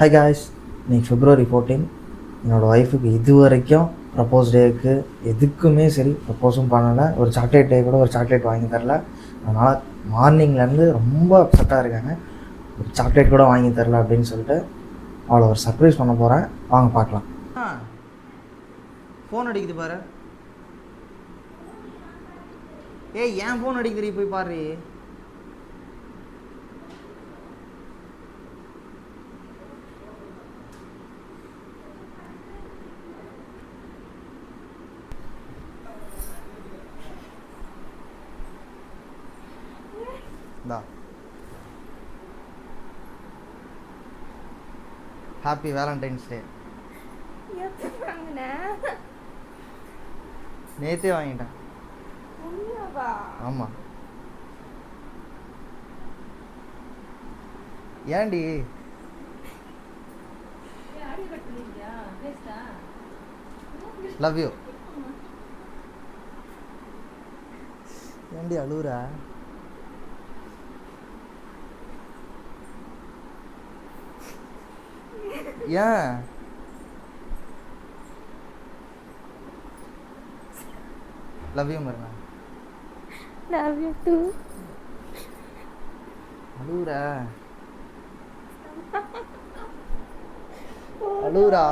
Hi guys, இன்னைக்கு February 14. என்னோடய ஒய்ஃபுக்கு இது வரைக்கும் ப்ரப்போஸ் டேக்கு எதுக்குமே சரி ப்ரப்போஸும் பண்ணலை. ஒரு சாக்லேட் டே கூட ஒரு சாக்லேட் வாங்கி தரல. அதனால் மார்னிங்லேருந்து ரொம்ப அப்செட்டாக இருக்காங்க. ஒரு சாக்லேட் கூட வாங்கி தரல அப்படின்னு சொல்லிட்டு அவளை ஒரு சர்ப்ரைஸ் பண்ண போகிறேன். வாங்க பார்க்கலாம். ஃபோன் அடிக்குது பாரு. ஏய், ஏன் ஃபோன் அடிக்குது? போய் பாரு. Happy Valentine's day. நேற்றே வாங்கிட்டேன். ஆமாம். ஏன்டி லவ் யூ. ஏன்டி அழுவுற? ஏன்? லவ் யூ மருனா. Love you too. அழுவுற? அழுவுறா?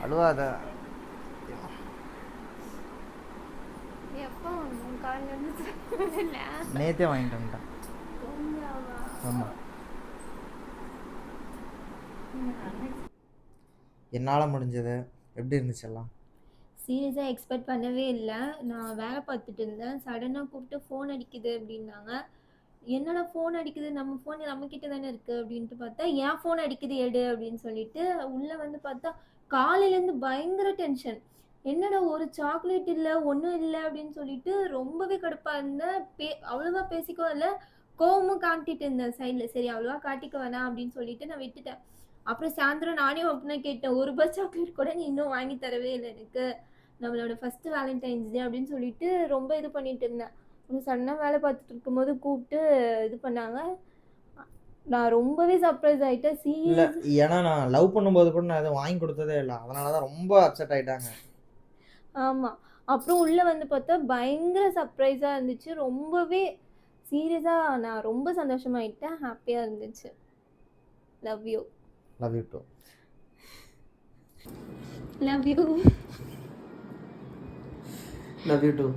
அழுவாத. நேத்தே வாங்கிட்டு வந்துட்டான். ஆமாம். என்னால் முடிஞ்சது. எப்படி இருந்துச்சு எல்லாம்? சீரியஸாக எக்ஸ்பெக்ட் பண்ணவே இல்லை. நான் வேலை பார்த்துட்டு இருந்தேன். சடனாக கூப்பிட்டு ஃபோன் அடிக்குது அப்படின்னாங்க. என்னடா ஃபோன் அடிக்குது, நம்ம ஃபோன் நம்மக்கிட்ட தானே இருக்குது அப்படின்ட்டு பார்த்தா, ஏன் ஃபோன் அடிக்குது எடு அப்படின்னு சொல்லிட்டு உள்ளே வந்து பார்த்தா காலையிலேருந்து பயங்கர டென்ஷன். என்னடா ஒரு சாக்லேட் இல்லை, ஒன்றும் இல்லை அப்படின்னு சொல்லிட்டு ரொம்பவே கடுப்பாக இருந்தேன். அவ்வளோவா பேசிக்கவும் இல்லை, கோவமும் காட்டிட்டு இருந்தேன் சைடில். சரி அவ்வளோவா காட்டிக்க வேணாம் அப்படின்னு சொல்லிட்டு நான் விட்டுட்டேன். அப்புறம் சாயந்தரம் நானே ஒப்புனா கேட்டேன், ஒரு ரூபாய் சாக்லேட் கூட நீ இன்னும் வாங்கி தரவே இல்லை எனக்கு, நம்மளோட ஃபஸ்ட்டு வேலண்டைன்ஸ் டே அப்படின்னு சொல்லிட்டு ரொம்ப இது பண்ணிட்டு இருந்தேன். அப்புறம் சடனாக வேலை பார்த்துட்டு இருக்கும்போது கூப்பிட்டு இது பண்ணாங்க. நான் ரொம்பவே சர்ப்ரைஸ் ஆகிட்டேன். இல்லை, ஏன்னா நான் லவ் பண்ணும்போது கூட நான் எதுவும் வாங்கி கொடுத்ததே இல்லை. அதனால தான் ரொம்ப அப்செட் ஆகிட்டாங்க. ஆமாம். அப்புறம் உள்ளே வந்து பார்த்தா பயங்கர சர்ப்ரைஸாக இருந்துச்சு. ரொம்பவே சீரியஸாக நான் ரொம்ப சந்தோஷமாயிட்டேன். ஹாப்பியாக இருந்துச்சு. Love you. Love you too. Love you. Love you two.